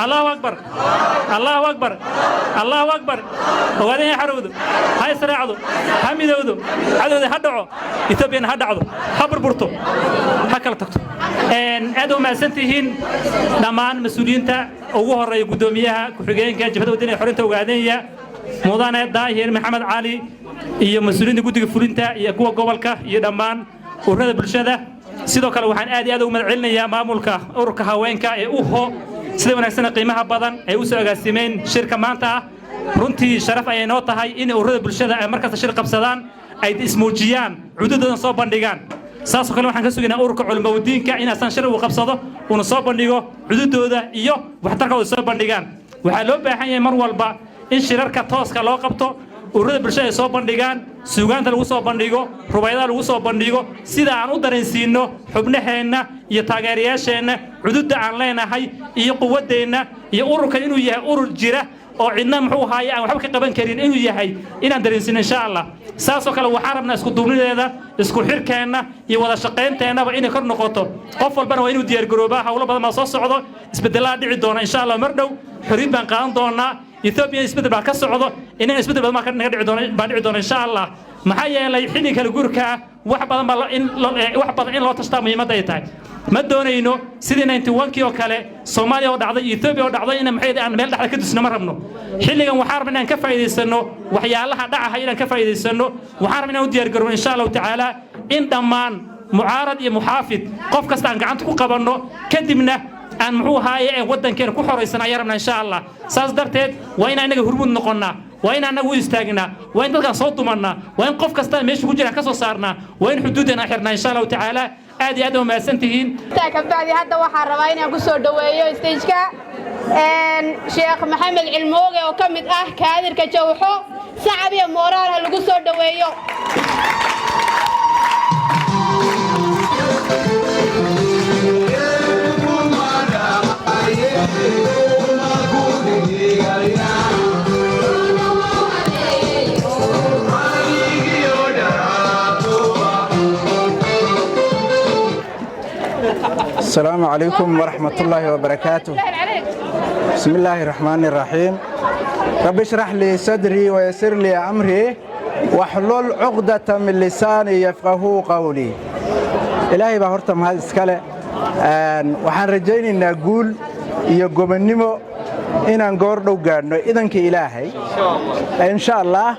الله أكبر الله أكبر الله أكبر وهذه حرود هاي سرعة هم يدودو عدو هدعو يثبين هدعو خبر برتو هكذا تكتب إن أدو ما سنتهين دمان مسؤولين تا أوه الرئي قدوميها كحجين كان جبهة الدنيا حريته وقاعدين موضوعنا داهير محمد علي iyo mas'uuliyiinta guddiga fulinta iyo kuwa gobolka iyo dhammaan ururada bulshada sidoo kale waxaan aad u madcelinayaa maamulka ururka haweenka ee UHO sida wanaagsan qiimaha badan ay u soo agaasimeen shirka maanta runtii sharaf ay noo tahay in ururada bulshada ay markaas shir qabsadaan ay ismuujiyaan cududooda soo bandhigaan saas kale waxaan ka sugaynaa ururka culimadiinka in asan shir uu qabsado uu soo bandhigo cududooda iyo waxtarkooda soo bandhigaan waxa loo baahan yahay mar walba in shirarka tooska loo qabto ururada bulshada soo bandhigaan suugaanta lagu soo bandhigo rubayada lagu soo bandhigo sida aan u dareensiino xubnaheena iyo taageerayaasheena cududda aan leenahay iyo quwadeena iyo ururka inuu yahay urur jira oo cidna muxuu ahaayay aan waxba ka qaban karin inuu yahay inaan dareensiino insha Allah saasoo kale waxaan rabnaa isku duubnideeda isku xirkeena iyo wada shaqeynteena inay kor noqoto qof walbana waa inuu diyaar garoobaa hawlo badan ma soo socdo isbedelada dhici doona insha Allah mar dhow xiriir baan qaadan doonaa Ethiopia isbedel baa ka socdo inay isbedel badan ka dhici doona insha Allah maxay yeelay xilli kala gurka wax badan in loo tashtaa muhiimad ay tahay ma doonayno sidii 91kii oo kale Soomaaliya oo dhacday Ethiopia oo dhacday in maxay aan meel dhaxal ka dusna ma rabno xilligan waxaan rabnaa in ka faa'iideysano waxyaalaha dhacahay in ka faa'iideysano waxaan rabnaa u diyaar garowno insha Allah ta'ala in dhammaan mucaarad iyo muxaafid qof kasta aan gacanta ku qabanno kadibna aan muxuu ahaayay wadankeena ku xoreysan ayaan rabnaa insha Allah saas darteed waa in anaga hurmud noqonnaa waa in anagu istaagnaa waa in dadka soo dumanaa waa in qof kasta meesha ku jira ka soo saarnaa waa in xuduudana xirnaa insha Allah ta'ala aad iyo aad ma santihiin ka bacdi hadda waxaan rabaa inaan ku soo dhaweeyo stage-ka Sheekh Maxamed Cilmooge oo kamid ah kaadirka Jawxo sacab iyo moraal lagu soo dhaweeyo السلام عليكم ورحمة الله وبركاته بسم الله الرحمن الرحيم رب اشرح لي صدري ويسر لي أمري واحلل عقدة من لساني يفقه قولي إلهي بهرتم هذا السكالة وحن رجيني نقول يقوم النمو إن نقول قارنو إذن كإلهي إن شاء الله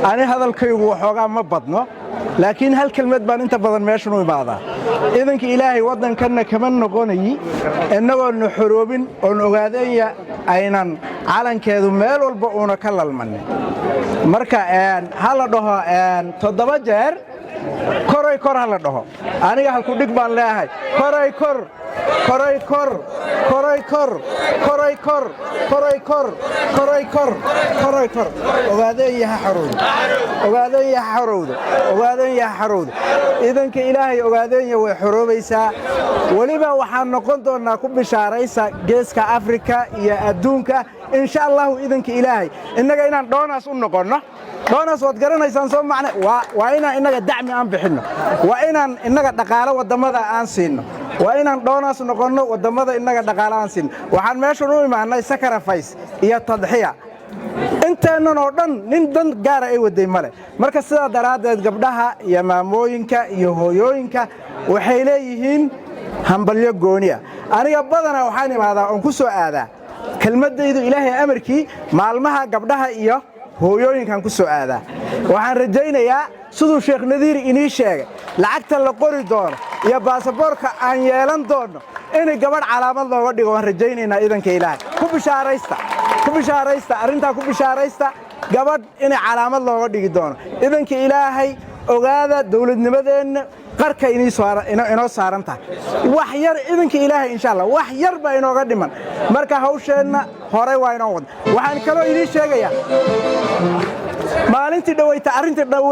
أنا هذا الكيو وحوغا ما بدنه لكن هالكلمة بان انت بدن ماشنو بعضها إذن كإلهي ودن كنا كمان نقوني إنه نحروبين ونقادين أينان علن كذو ميل والبقونا كلا المني مركا هلا دوها تضبجر كوراي كور هلا دوها أنا هالكوديك بان لاهي كوراي كور كوراي كور كوراي كور كوراي كور كوراي كور كوراي كور كوراي كور وقادين يا حرود وقادين يا حرود وقادين يا حرود إذن كإلهي وقادين يا حروبيسا ولما وحن نقولنا كوب بشاريسا جيسكا أفريكا يا أدونكا إن شاء الله إذن كإلهي إنك إنا دوناس ونقولنا دوناس وتقرنا يسانسون معنا وإنا إنك الدعم أن بحنا وإنا إنك الدقالة والدمدة أنسين وإنا دوناس نقولنا والدمدة إنك الدقالة أنسين وحن ماشوا نوي معنا سكرفايس هي التضحية أنت نودن نندن جارة أي ودي ماله مركز سدا دراد قبلها يا ماموينك يا هويوينك وحيليهن هم بليق جونيا أنا قبضنا وحاني هذا أنكسو هذا كلمة ده إلهي أمريكي معلمها قبلها إياه هويوين كان كسو هذا وحن رجينا يا سدو شيخ نذير إنيشة لعكت اللقوري دور يا باسبورك أن يلان دور إني قبل علامة الله ودي وحن رجينا إذا كإله كوبشاريستا أرنتا كوبشاريستا قبل إني علامة الله ودي دور إذا كإلهي وهذا دولة نبذين قرك إنه صارنته وحير إذن كإلهي إن شاء الله وحير بينه قدما مركا هوشنا هراي وينود وحن كلو إني شيء ما أنت دويت أرنت